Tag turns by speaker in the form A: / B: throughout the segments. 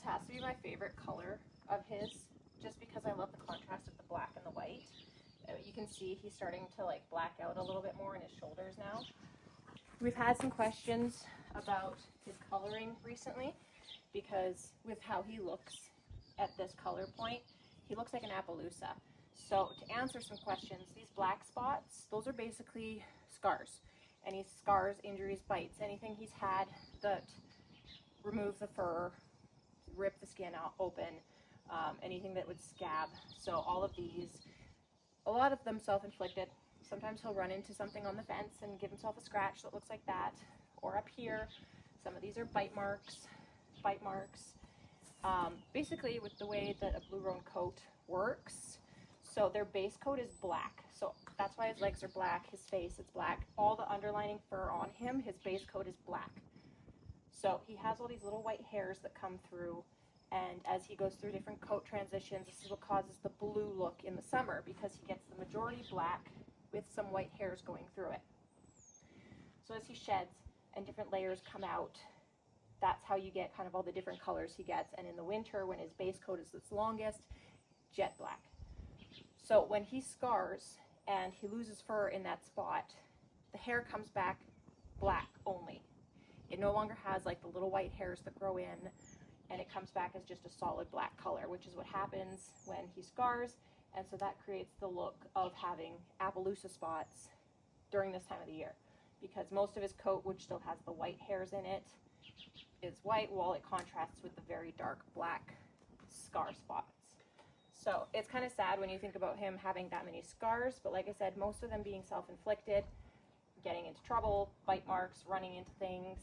A: has to be my favorite color of his, just because I love the contrast of the black and the white. You can see he's starting to like black out a little bit more in his shoulders now. We've had some questions about his coloring recently, because with how he looks at this color point, he looks like an Appaloosa. So to answer some questions, these black spots, those are basically scars. Any scars, injuries, bites, anything he's had that remove the fur, rip the skin out open, anything that would scab. So all of these, a lot of them self-inflicted. Sometimes he'll run into something on the fence and give himself a scratch that looks like that, or up here. Some of these are bite marks. Basically, with the way that a Blue Roan coat works, so their base coat is black. So that's why his legs are black, his face is black. All the underlining fur on him, his base coat is black. So he has all these little white hairs that come through, and as he goes through different coat transitions, this is what causes the blue look in the summer, because he gets the majority black with some white hairs going through it. So as he sheds and different layers come out, that's how you get kind of all the different colors he gets. And in the winter, when his base coat is its longest, jet black. So when he scars and he loses fur in that spot, the hair comes back black only. It no longer has like the little white hairs that grow in, and it comes back as just a solid black color, which is what happens when he scars. And so that creates the look of having Appaloosa spots during this time of the year, because most of his coat, which still has the white hairs in it, is white, while it contrasts with the very dark black scar spots. So it's kind of sad when you think about him having that many scars, but like I said, most of them being self-inflicted, getting into trouble, bite marks, running into things.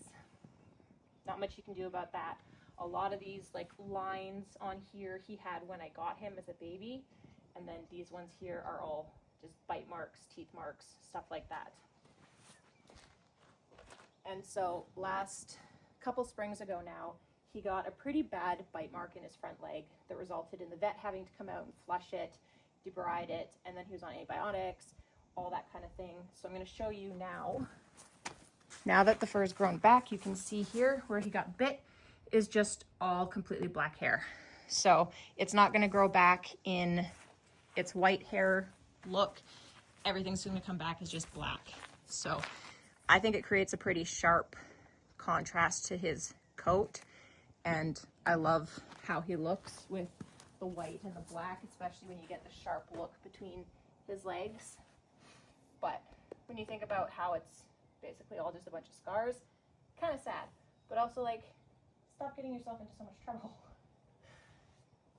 A: Not much you can do about that. A lot of these like lines on here he had when I got him as a baby, and then these ones here are all just bite marks, teeth marks, stuff like that. And so last couple springs ago now, he got a pretty bad bite mark in his front leg that resulted in the vet having to come out and flush it, debride it, and then he was on antibiotics, all that kind of thing. So I'm going to show you now. Now that the fur has grown back, you can see here where he got bit is just all completely black hair. So it's not going to grow back in its white hair look. Everything's going to come back as just black. So I think it creates a pretty sharp contrast to his coat, and I love how he looks with the white and the black, especially when you get the sharp look between his legs. But when you think about how it's basically all just a bunch of scars, kind of sad, but also like, stop getting yourself into so much trouble.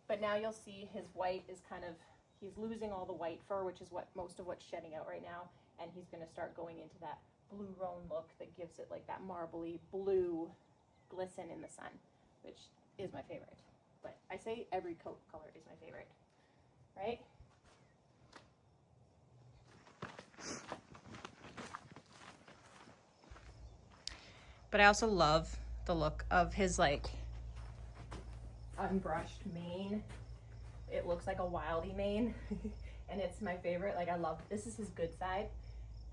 A: But now you'll see his white is kind of, he's losing all the white fur, which is what most of what's shedding out right now, and he's going to start going into that Blue Roan look that gives it like that marbly blue glisten in the sun, which is my favorite. But I say every coat color is my favorite, right? But I also love the look of his like unbrushed mane. It looks like a wildy mane and it's my favorite. Like I love, this is his good side.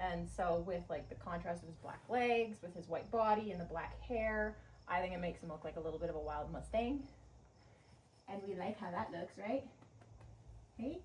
A: And so with like the contrast of his black legs, with his white body and the black hair, I think it makes him look like a little bit of a wild Mustang. And we like how that looks, right? Hey?